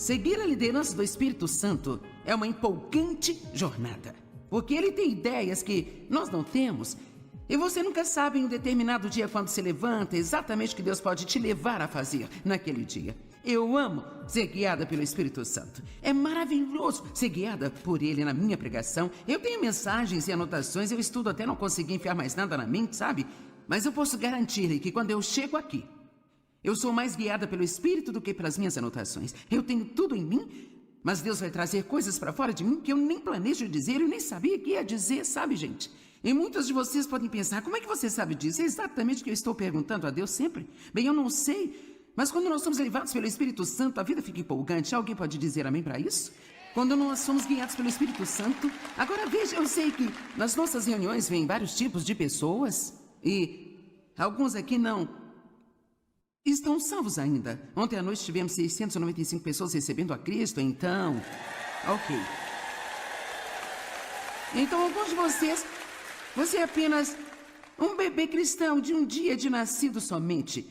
Seguir a liderança do Espírito Santo é uma empolgante jornada, porque ele tem ideias que nós não temos. E você nunca sabe em um determinado dia, quando se levanta, exatamente o que Deus pode te levar a fazer naquele dia. Eu amo ser guiada pelo Espírito Santo. É maravilhoso ser guiada por ele na minha pregação. Eu tenho mensagens e anotações, eu estudo até não conseguir enfiar mais nada na mente, sabe? Mas eu posso garantir que quando eu chego aqui, eu sou mais guiada pelo Espírito do que pelas minhas anotações. Eu tenho tudo em mim, mas Deus vai trazer coisas para fora de mim que eu nem planejo dizer, eu nem sabia que ia dizer, sabe, gente? E muitos de vocês podem pensar, como é que você sabe disso? É exatamente o que eu estou perguntando a Deus sempre. Bem, eu não sei, mas quando nós somos levados pelo Espírito Santo, a vida fica empolgante. Alguém pode dizer amém para isso? Quando nós somos guiados pelo Espírito Santo. Agora veja, eu sei que nas nossas reuniões vêm vários tipos de pessoas e alguns aqui não estão salvos ainda. Ontem à noite tivemos 695 pessoas recebendo a Cristo, então... Ok. Então alguns de vocês... Você é apenas um bebê cristão de um dia de nascido somente.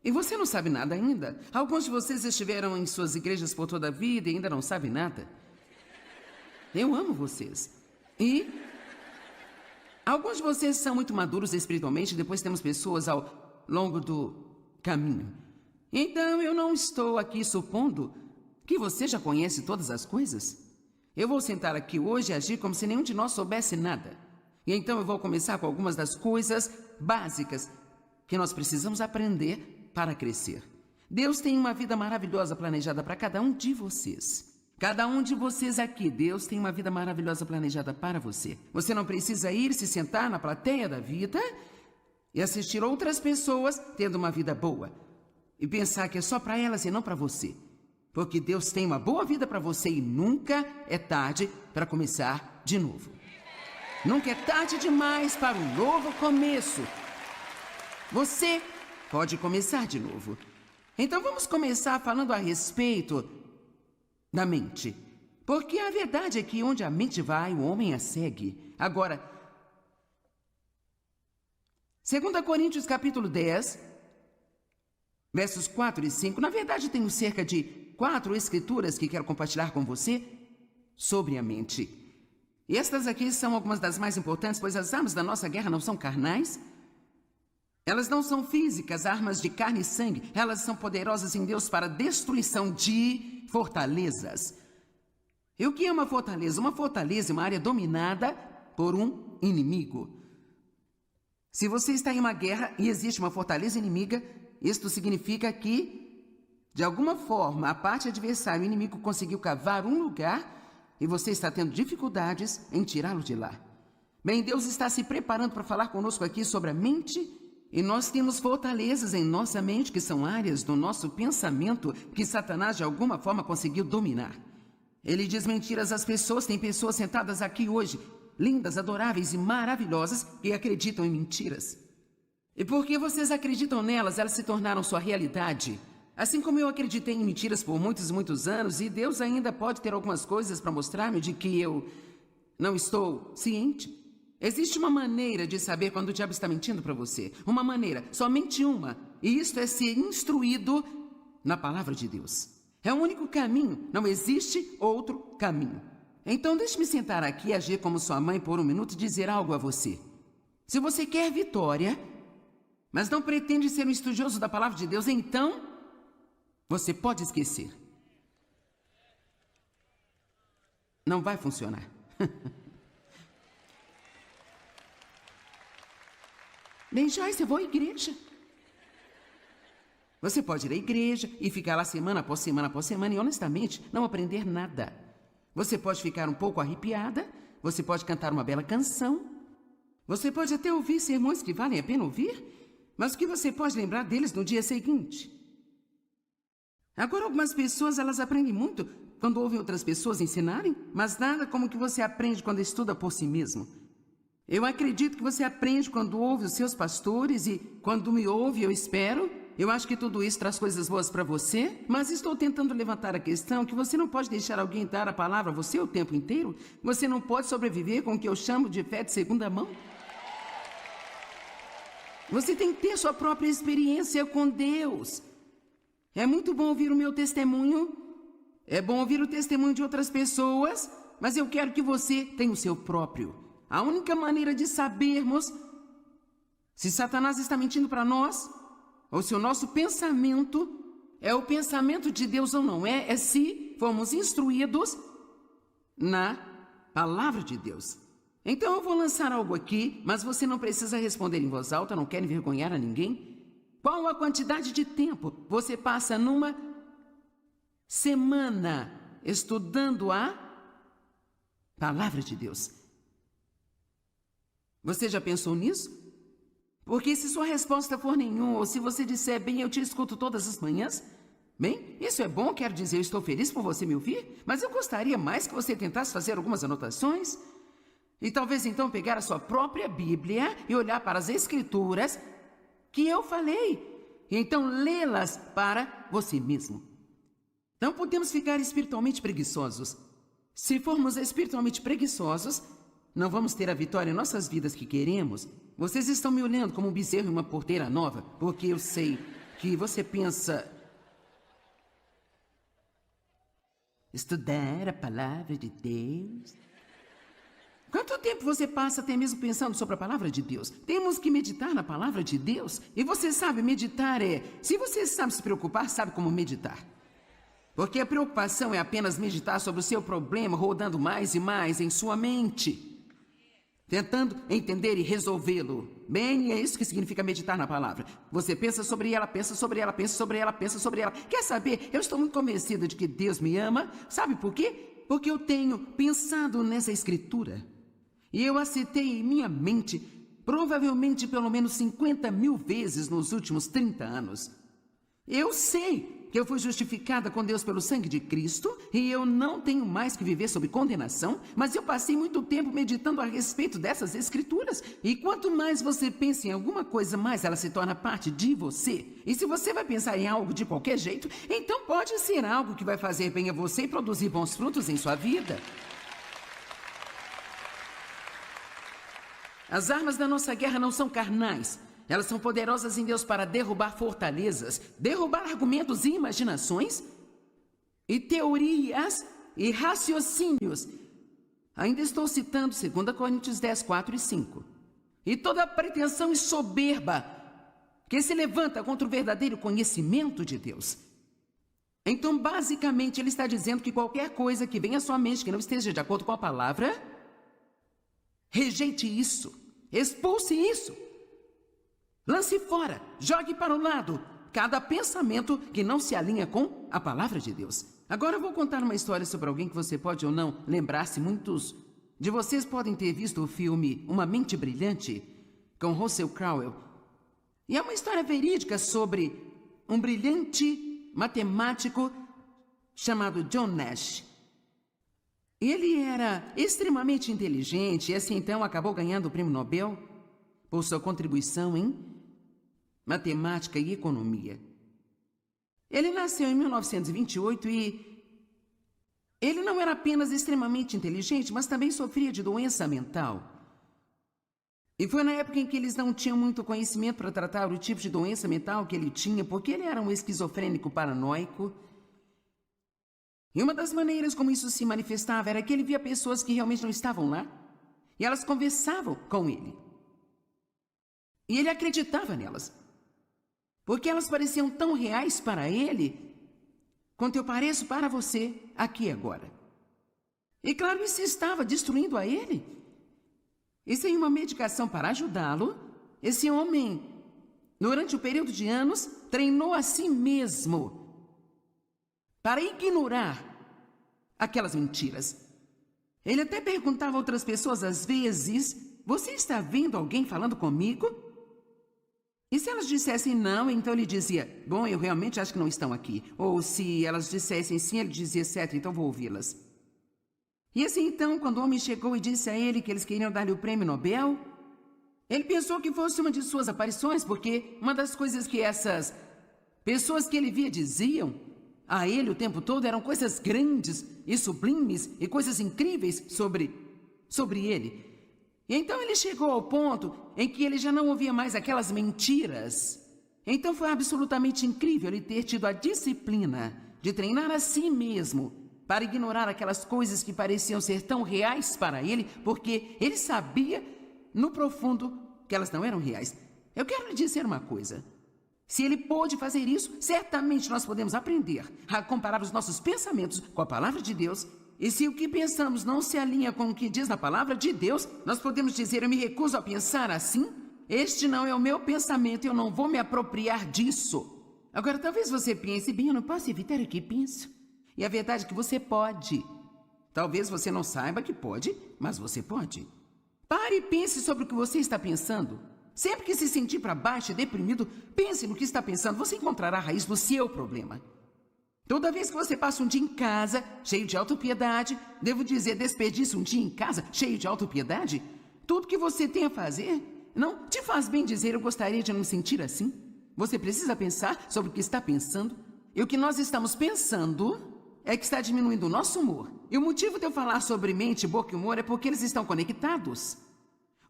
E você não sabe nada ainda. Alguns de vocês estiveram em suas igrejas por toda a vida e ainda não sabem nada. Eu amo vocês. E alguns de vocês são muito maduros espiritualmente. Depois temos pessoas ao longo do caminho. Então eu não estou aqui supondo que você já conhece todas as coisas. Eu vou sentar aqui hoje e agir como se nenhum de nós soubesse nada. E então eu vou começar com algumas das coisas básicas que nós precisamos aprender para crescer. Deus tem uma vida maravilhosa planejada para cada um de vocês. Cada um de vocês aqui, Deus tem uma vida maravilhosa planejada para você. Você não precisa ir se sentar na plateia da vida e assistir outras pessoas tendo uma vida boa e pensar que é só para elas e não para você. Porque Deus tem uma boa vida para você e nunca é tarde para começar de novo. Nunca é tarde demais para um novo começo. Você pode começar de novo. Então vamos começar falando a respeito da mente. Porque a verdade é que onde a mente vai, o homem a segue. Agora, 2 Coríntios capítulo 10, versos 4 e 5. Na verdade, tenho cerca de 4 escrituras que quero compartilhar com você sobre a mente. E estas aqui são algumas das mais importantes, pois as armas da nossa guerra não são carnais. Elas não são físicas, armas de carne e sangue. Elas são poderosas em Deus para a destruição de fortalezas. E o que é uma fortaleza? Uma fortaleza é uma área dominada por um inimigo. Se você está em uma guerra e existe uma fortaleza inimiga, isto significa que, de alguma forma, a parte adversária, o inimigo conseguiu cavar um lugar e você está tendo dificuldades em tirá-lo de lá. Bem, Deus está se preparando para falar conosco aqui sobre a mente. E nós temos fortalezas em nossa mente, que são áreas do nosso pensamento que Satanás de alguma forma conseguiu dominar. Ele diz mentiras às pessoas. Tem pessoas sentadas aqui hoje, lindas, adoráveis e maravilhosas, que acreditam em mentiras. E porque vocês acreditam nelas, elas se tornaram sua realidade. Assim como eu acreditei em mentiras por muitos e muitos anos, e Deus ainda pode ter algumas coisas para mostrar-me de que eu não estou ciente. Existe uma maneira de saber quando o diabo está mentindo para você. Uma maneira, somente uma. E isto é ser instruído na palavra de Deus. É o único caminho, não existe outro caminho. Então deixe-me sentar aqui e agir como sua mãe por um minuto e dizer algo a você. Se você quer vitória, mas não pretende ser um estudioso da palavra de Deus, então você pode esquecer. Não vai funcionar. Bem, Joyce, eu vou à igreja. Você pode ir à igreja e ficar lá semana após semana após semana e, honestamente, não aprender nada. Você pode ficar um pouco arrepiada, você pode cantar uma bela canção, você pode até ouvir sermões que valem a pena ouvir, mas o que você pode lembrar deles no dia seguinte? Agora, algumas pessoas, elas aprendem muito quando ouvem outras pessoas ensinarem, mas nada como o que você aprende quando estuda por si mesmo. Eu acredito que você aprende quando ouve os seus pastores e quando me ouve, eu espero. Eu acho que tudo isso traz coisas boas para você, mas estou tentando levantar a questão que você não pode deixar alguém dar a palavra a você o tempo inteiro. Você não pode sobreviver com o que eu chamo de fé de segunda mão. Você tem que ter sua própria experiência com Deus. É muito bom ouvir o meu testemunho. É bom ouvir o testemunho de outras pessoas, mas eu quero que você tenha o seu próprio. A única maneira de sabermos se Satanás está mentindo para nós, ou se o nosso pensamento é o pensamento de Deus ou não é se formos instruídos na palavra de Deus. Então eu vou lançar algo aqui, mas você não precisa responder em voz alta, não quer envergonhar a ninguém. Qual a quantidade de tempo você passa numa semana estudando a palavra de Deus? Você já pensou nisso? Porque se sua resposta for nenhum, ou se você disser, bem, eu te escuto todas as manhãs, bem, isso é bom, quero dizer, eu estou feliz por você me ouvir, mas eu gostaria mais que você tentasse fazer algumas anotações e talvez então pegar a sua própria Bíblia e olhar para as Escrituras que eu falei, e então lê-las para você mesmo. Não podemos ficar espiritualmente preguiçosos. Se formos espiritualmente preguiçosos, não vamos ter a vitória em nossas vidas que queremos. Vocês estão me olhando como um bezerro em uma porteira nova, porque eu sei que você pensa... Estudar a palavra de Deus? Quanto tempo você passa até mesmo pensando sobre a palavra de Deus? Temos que meditar na palavra de Deus. E você sabe, meditar é... Se você sabe se preocupar, sabe como meditar. Porque a preocupação é apenas meditar sobre o seu problema, rodando mais e mais em sua mente, tentando entender e resolvê-lo. Bem, é isso que significa meditar na palavra. Você pensa sobre ela, pensa sobre ela, pensa sobre ela, pensa sobre ela. Quer saber? Eu estou muito convencida de que Deus me ama. Sabe por quê? Porque eu tenho pensado nessa escritura. E eu a citei em minha mente, provavelmente pelo menos 50.000 vezes nos últimos 30 anos. Eu sei que eu fui justificada com Deus pelo sangue de Cristo e eu não tenho mais que viver sob condenação, mas eu passei muito tempo meditando a respeito dessas escrituras. E quanto mais você pensa em alguma coisa, mais ela se torna parte de você. E se você vai pensar em algo de qualquer jeito, então pode ser algo que vai fazer bem a você e produzir bons frutos em sua vida. As armas da nossa guerra não são carnais. Elas são poderosas em Deus para derrubar fortalezas, derrubar argumentos e imaginações, e teorias e raciocínios. Ainda estou citando 2 Coríntios 10, 4 e 5. E toda pretensão e soberba que se levanta contra o verdadeiro conhecimento de Deus. Então, basicamente, ele está dizendo que qualquer coisa que venha à sua mente que não esteja de acordo com a palavra, rejeite isso, expulse isso. Lance fora, jogue para o lado cada pensamento que não se alinha com a palavra de Deus. Agora eu vou contar uma história sobre alguém que você pode ou não lembrar-se. Muitos de vocês podem ter visto o filme Uma Mente Brilhante, com Russell Crowe. E é uma história verídica sobre um brilhante matemático chamado John Nash. Ele era extremamente inteligente e assim então acabou ganhando o prêmio Nobel por sua contribuição em matemática e economia. Ele nasceu em 1928 e ele não era apenas extremamente inteligente, mas também sofria de doença mental. E foi na época em que eles não tinham muito conhecimento para tratar o tipo de doença mental que ele tinha, porque ele era um esquizofrênico paranoico. E uma das maneiras como isso se manifestava era que ele via pessoas que realmente não estavam lá, e elas conversavam com ele. E ele acreditava nelas, porque elas pareciam tão reais para ele, quanto eu pareço para você aqui agora. E claro, isso estava destruindo a ele. E sem uma medicação para ajudá-lo, esse homem, durante o período de anos, treinou a si mesmo para ignorar aquelas mentiras. Ele até perguntava a outras pessoas às vezes, você está vendo alguém falando comigo? E se elas dissessem não, então ele dizia, bom, eu realmente acho que não estão aqui. Ou se elas dissessem sim, ele dizia, certo, então vou ouvi-las. E assim então, quando o homem chegou e disse a ele que eles queriam dar-lhe o prêmio Nobel, ele pensou que fosse uma de suas aparições, porque uma das coisas que essas pessoas que ele via diziam a ele o tempo todo eram coisas grandes e sublimes e coisas incríveis sobre ele. E então ele chegou ao ponto em que ele já não ouvia mais aquelas mentiras. Então foi absolutamente incrível ele ter tido a disciplina de treinar a si mesmo para ignorar aquelas coisas que pareciam ser tão reais para ele, porque ele sabia, no profundo, que elas não eram reais. Eu quero lhe dizer uma coisa. Se ele pôde fazer isso, certamente nós podemos aprender a comparar os nossos pensamentos com a palavra de Deus. E se o que pensamos não se alinha com o que diz na palavra de Deus, nós podemos dizer: eu me recuso a pensar assim. Este não é o meu pensamento, eu não vou me apropriar disso. Agora, talvez você pense: bem, eu não posso evitar o que penso. E a verdade é que você pode. Talvez você não saiba que pode, mas você pode. Pare e pense sobre o que você está pensando. Sempre que se sentir para baixo e deprimido, pense no que está pensando. Você encontrará a raiz do seu problema. Toda vez que você passa um dia em casa, cheio de autopiedade, devo dizer, desperdiça um dia em casa, cheio de autopiedade, tudo que você tem a fazer, não te faz bem dizer: eu gostaria de não me sentir assim. Você precisa pensar sobre o que está pensando. E o que nós estamos pensando é que está diminuindo o nosso humor. E o motivo de eu falar sobre mente, boca e humor é porque eles estão conectados.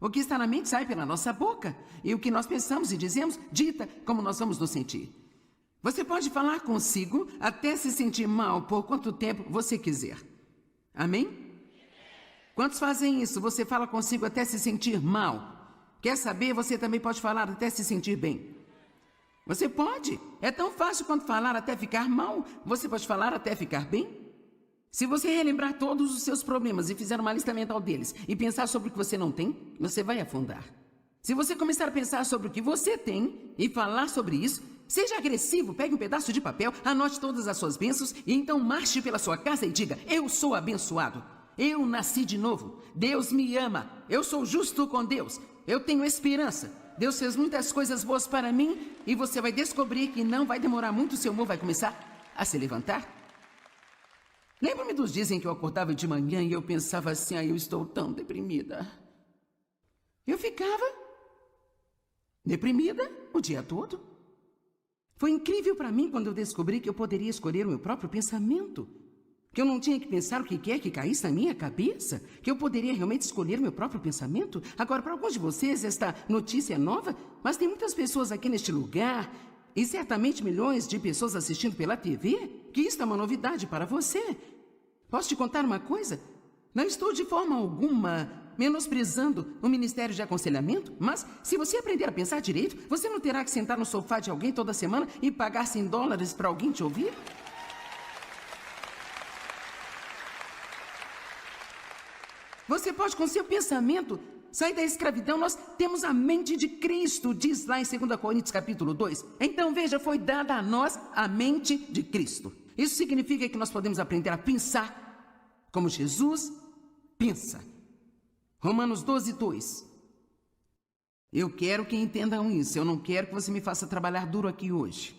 O que está na mente sai pela nossa boca. E o que nós pensamos e dizemos dita como nós vamos nos sentir. Você pode falar consigo até se sentir mal por quanto tempo você quiser. Amém? Quantos fazem isso? Você fala consigo até se sentir mal. Quer saber? Você também pode falar até se sentir bem. Você pode. É tão fácil quanto falar até ficar mal. Você pode falar até ficar bem. Se você relembrar todos os seus problemas e fizer uma lista mental deles e pensar sobre o que você não tem, você vai afundar. Se você começar a pensar sobre o que você tem e falar sobre isso, seja agressivo, pegue um pedaço de papel, anote todas as suas bênçãos e então marche pela sua casa e diga: eu sou abençoado. Eu nasci de novo. Deus me ama. Eu sou justo com Deus. Eu tenho esperança. Deus fez muitas coisas boas para mim e você vai descobrir que não vai demorar muito, seu humor vai começar a se levantar. Lembro-me dos dias em que eu acordava de manhã e eu pensava assim: eu estou tão deprimida. Eu ficava deprimida o dia todo. Foi incrível para mim quando eu descobri que eu poderia escolher o meu próprio pensamento. Que eu não tinha que pensar o que quer que caísse na minha cabeça. Que eu poderia realmente escolher o meu próprio pensamento. Agora, para alguns de vocês, esta notícia é nova, mas tem muitas pessoas aqui neste lugar e certamente milhões de pessoas assistindo pela TV, que isto é uma novidade para você. Posso te contar uma coisa? Não estou de forma alguma menosprezando o Ministério de Aconselhamento, mas se você aprender a pensar direito, você não terá que sentar no sofá de alguém toda semana e pagar $100 para alguém te ouvir? Você pode, com seu pensamento, sair da escravidão. Nós temos a mente de Cristo, diz lá em 2 Coríntios capítulo 2. Então, veja, foi dada a nós a mente de Cristo. Isso significa que nós podemos aprender a pensar como Jesus pensa. Romanos 12, 2. Eu quero que entendam isso. Eu não quero que você me faça trabalhar duro aqui hoje.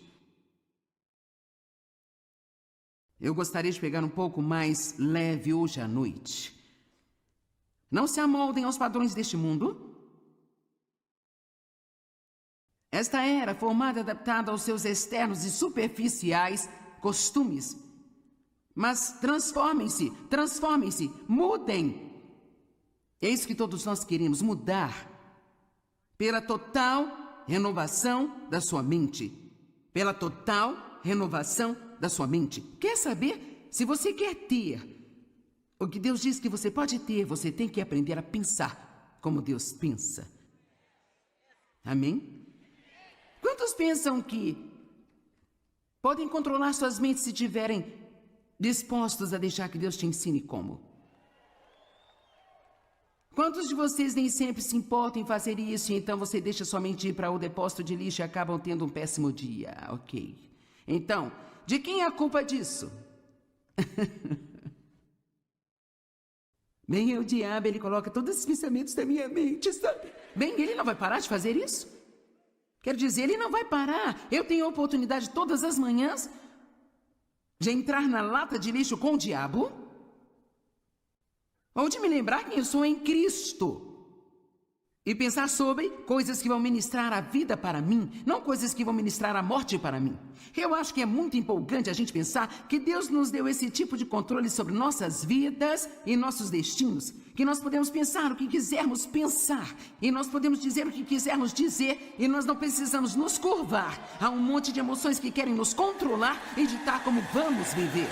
Eu gostaria de pegar um pouco mais leve hoje à noite. Não se amoldem aos padrões deste mundo. Esta era formada e adaptada aos seus externos e superficiais costumes. Mas transformem-se, mudem. É isso que todos nós queremos, mudar. Pela total renovação da sua mente. Pela total renovação da sua mente. Quer saber? Se você quer ter o que Deus diz que você pode ter, você tem que aprender a pensar como Deus pensa. Amém? Quantos pensam que podem controlar suas mentes se estiverem dispostos a deixar que Deus te ensine como? Quantos de vocês nem sempre se importam em fazer isso e então você deixa sua mente ir para o depósito de lixo e acabam tendo um péssimo dia? Ok. Então, de quem é a culpa disso? Bem, o diabo, ele coloca todos esses pensamentos na minha mente, sabe? Bem, ele não vai parar de fazer isso? Quero dizer, ele não vai parar. Eu tenho a oportunidade todas as manhãs de entrar na lata de lixo com o diabo ou de me lembrar quem eu sou em Cristo. E pensar sobre coisas que vão ministrar a vida para mim, não coisas que vão ministrar a morte para mim. Eu acho que é muito empolgante a gente pensar que Deus nos deu esse tipo de controle sobre nossas vidas e nossos destinos. Que nós podemos pensar o que quisermos pensar, e nós podemos dizer o que quisermos dizer, e nós não precisamos nos curvar a um monte de emoções que querem nos controlar e ditar como vamos viver.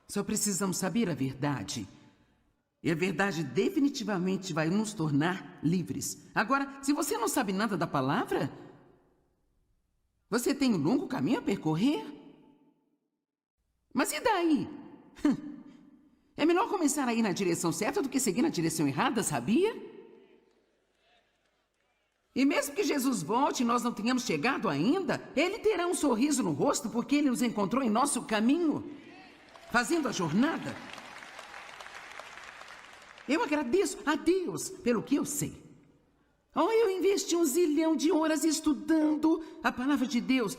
Só precisamos saber a verdade. E a verdade definitivamente vai nos tornar livres. Agora, se você não sabe nada da palavra, você tem um longo caminho a percorrer. Mas e daí? É melhor começar a ir na direção certa do que seguir na direção errada, sabia? E mesmo que Jesus volte e nós não tenhamos chegado ainda, Ele terá um sorriso no rosto porque Ele nos encontrou em nosso caminho, fazendo a jornada. Eu agradeço a Deus pelo que eu sei. Eu investi 1 zilhão de horas estudando a palavra de Deus.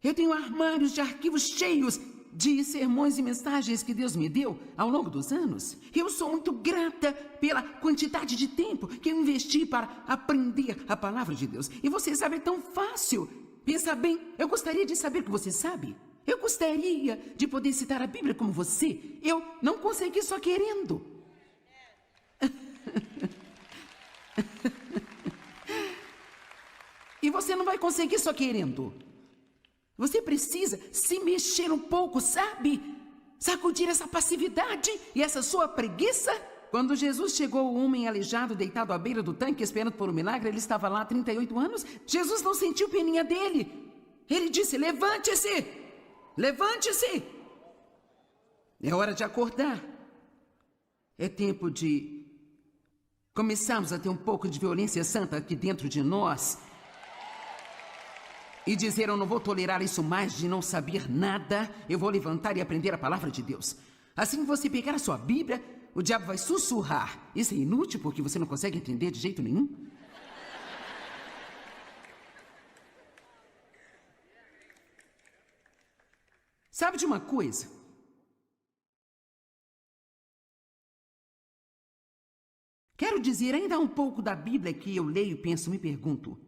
Eu tenho armários de arquivos cheios de sermões e mensagens que Deus me deu ao longo dos anos. Eu sou muito grata pela quantidade de tempo que eu investi para aprender a palavra de Deus. E você sabe, é tão fácil. Pensa bem, eu gostaria de saber o que você sabe. Eu gostaria de poder citar a Bíblia como você. Eu não consegui só querendo. E você não vai conseguir só querendo. Você precisa se mexer um pouco, sabe? Sacudir essa passividade e essa sua preguiça. Quando Jesus chegou, o homem aleijado, deitado à beira do tanque, esperando por um milagre, ele estava lá há 38 anos. Jesus não sentiu peninha dele. Ele disse: levante-se! Levante-se! É hora de acordar. É tempo de começarmos a ter um pouco de violência santa aqui dentro de nós. E dizer: eu não vou tolerar isso mais de não saber nada. Eu vou levantar e aprender a palavra de Deus. Assim que você pegar a sua Bíblia, o diabo vai sussurrar. Isso é inútil porque você não consegue entender de jeito nenhum. Sabe de uma coisa? Quero dizer, ainda há um pouco da Bíblia que eu leio, penso, me pergunto: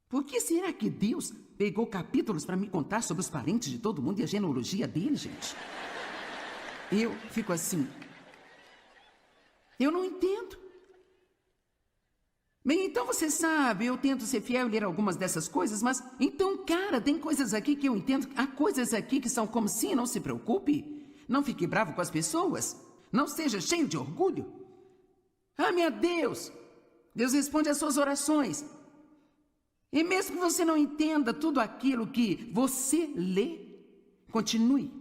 por que será que Deus pegou capítulos para me contar sobre os parentes de todo mundo e a genealogia dele, gente? Eu fico assim. Eu não entendo. Bem, então você sabe, eu tento ser fiel e ler algumas dessas coisas, mas então, cara, tem coisas aqui que eu entendo. Há coisas aqui que são como se, não se preocupe. Não fique bravo com as pessoas. Não seja cheio de orgulho. Ah, meu Deus! Deus responde às suas orações. E mesmo que você não entenda tudo aquilo que você lê, continue.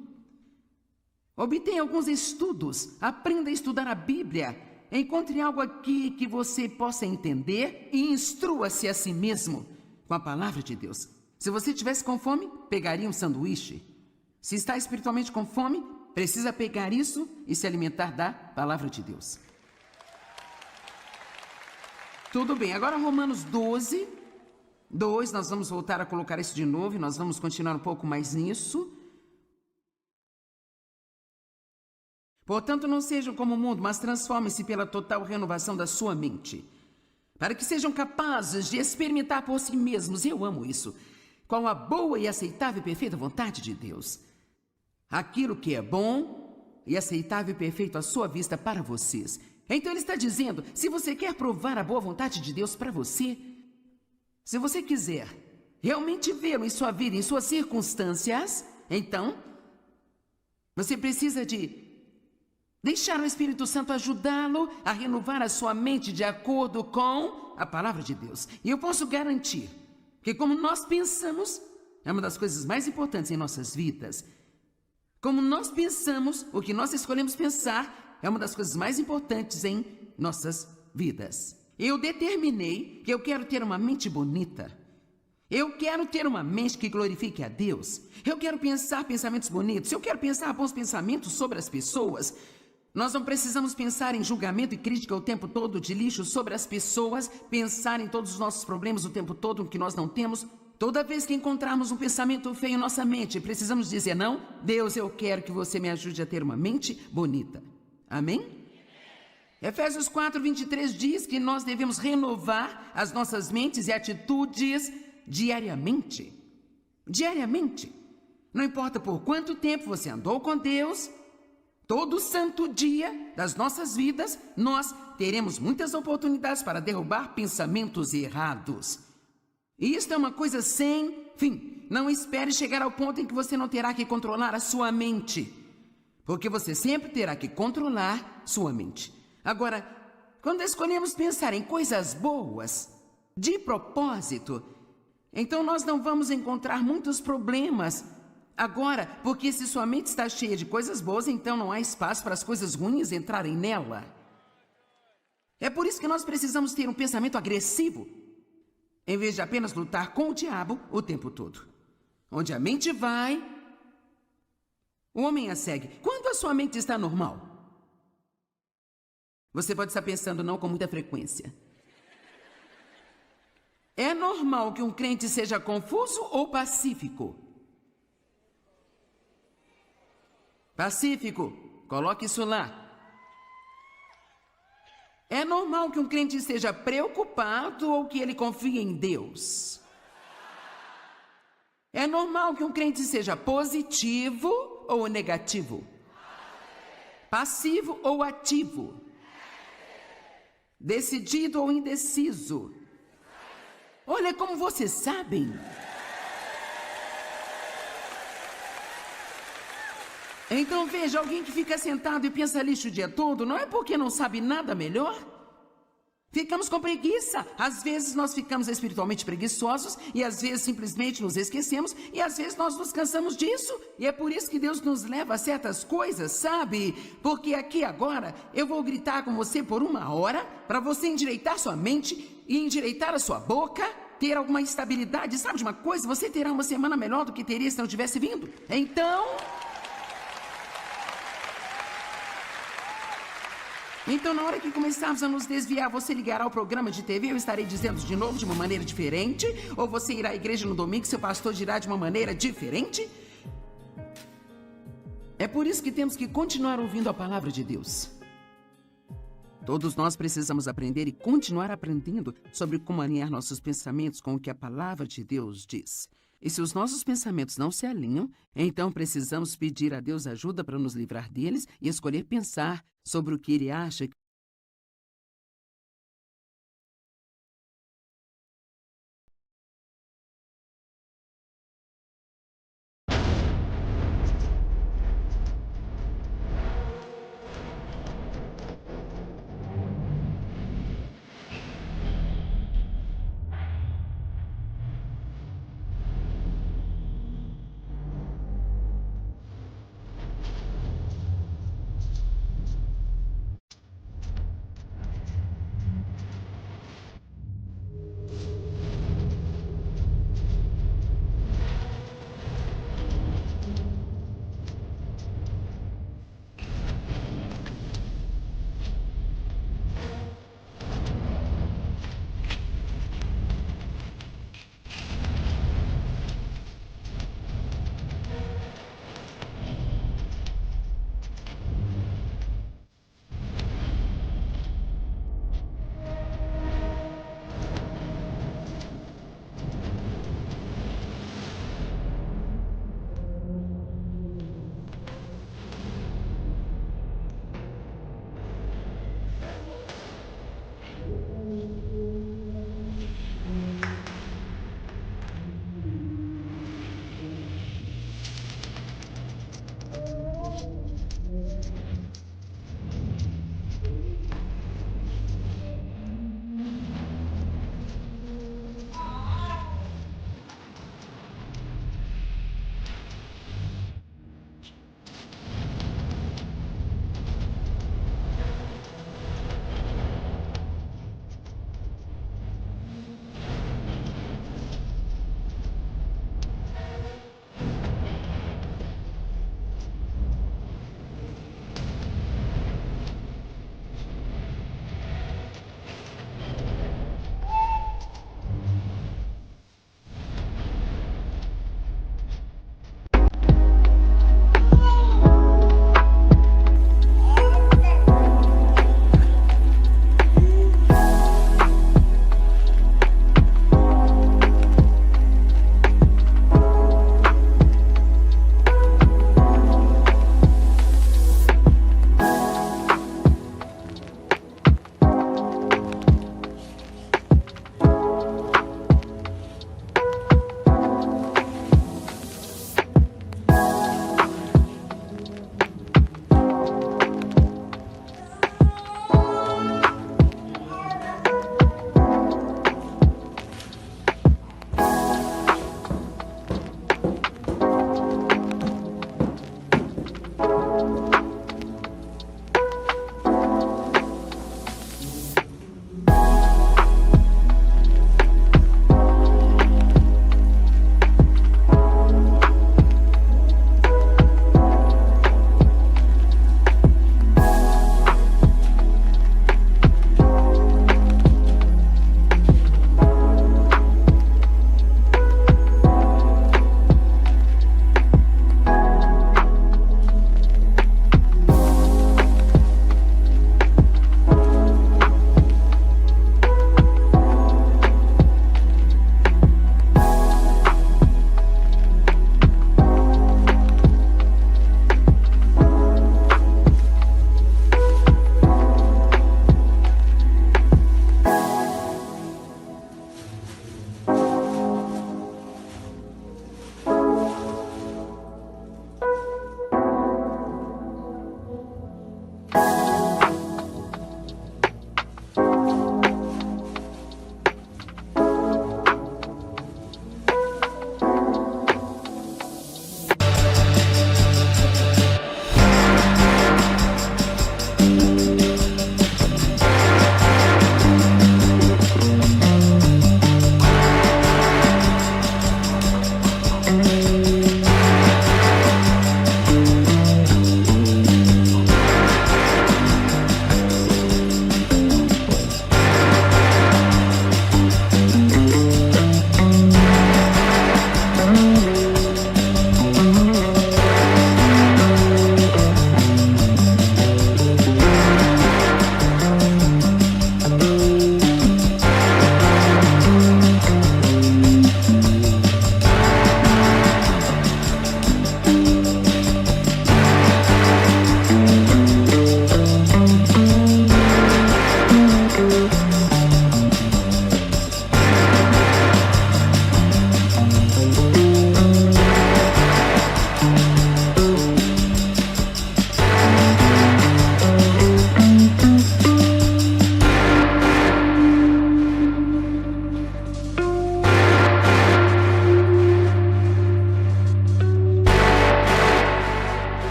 Obtenha alguns estudos. Aprenda a estudar a Bíblia. Encontre algo aqui que você possa entender e instrua-se a si mesmo com a palavra de Deus. Se você estivesse com fome, pegaria um sanduíche. Se está espiritualmente com fome, precisa pegar isso e se alimentar da palavra de Deus. Tudo bem, agora Romanos 12, 2, nós vamos voltar a colocar isso de novo e nós vamos continuar um pouco mais nisso. Portanto, não sejam como o mundo, mas transformem-se pela total renovação da sua mente, para que sejam capazes de experimentar por si mesmos, eu amo isso, qual a boa e aceitável e perfeita vontade de Deus. Aquilo que é bom e aceitável e perfeito à sua vista para vocês. Então ele está dizendo, se você quer provar a boa vontade de Deus para você, se você quiser realmente vê-lo em sua vida, em suas circunstâncias, então você precisa de deixar o Espírito Santo ajudá-lo a renovar a sua mente de acordo com a palavra de Deus. E eu posso garantir que como nós pensamos, é uma das coisas mais importantes em nossas vidas. Como nós pensamos, o que nós escolhemos pensar, é uma das coisas mais importantes em nossas vidas. Eu determinei que eu quero ter uma mente bonita. Eu quero ter uma mente que glorifique a Deus. Eu quero pensar pensamentos bonitos. Eu quero pensar bons pensamentos sobre as pessoas. Nós não precisamos pensar em julgamento e crítica o tempo todo, de lixo sobre as pessoas, pensar em todos os nossos problemas o tempo todo que nós não temos. Toda vez que encontrarmos um pensamento feio em nossa mente, precisamos dizer: não, Deus, eu quero que você me ajude a ter uma mente bonita. Amém? Efésios 4:23 diz que nós devemos renovar as nossas mentes e atitudes diariamente. Diariamente. Não importa por quanto tempo você andou com Deus, todo santo dia das nossas vidas, nós teremos muitas oportunidades para derrubar pensamentos errados. E isso é uma coisa sem fim. Não espere chegar ao ponto em que você não terá que controlar a sua mente, porque você sempre terá que controlar sua mente. Agora, quando escolhemos pensar em coisas boas, de propósito, então nós não vamos encontrar muitos problemas. Agora, porque se sua mente está cheia de coisas boas, então não há espaço para as coisas ruins entrarem nela. É por isso que nós precisamos ter um pensamento agressivo, em vez de apenas lutar com o diabo o tempo todo. Onde a mente vai, o homem a segue. Quando a sua mente está normal? Você pode estar pensando não com muita frequência. É normal que um crente seja confuso ou pacífico? Pacífico, coloque isso lá. É normal que um crente esteja preocupado ou que ele confie em Deus? É normal que um crente seja positivo ou negativo? Passivo ou ativo? Decidido ou indeciso? Olha como vocês sabem. Então veja, alguém que fica sentado e pensa lixo o dia todo, não é porque não sabe nada melhor? Ficamos com preguiça. Às vezes nós ficamos espiritualmente preguiçosos e às vezes simplesmente nos esquecemos e às vezes nós nos cansamos disso. E é por isso que Deus nos leva a certas coisas, sabe? Porque aqui agora eu vou gritar com você por 1 hora para você endireitar sua mente e endireitar a sua boca, ter alguma estabilidade. Sabe de uma coisa? Você terá uma semana melhor do que teria se não tivesse vindo. Então, na hora que começarmos a nos desviar, você ligará ao programa de TV, eu estarei dizendo de novo de uma maneira diferente? Ou você irá à igreja no domingo e seu pastor dirá de uma maneira diferente? É por isso que temos que continuar ouvindo a palavra de Deus. Todos nós precisamos aprender e continuar aprendendo sobre como alinhar nossos pensamentos com o que a palavra de Deus diz. E se os nossos pensamentos não se alinham, então precisamos pedir a Deus ajuda para nos livrar deles e escolher pensar sobre o que Ele acha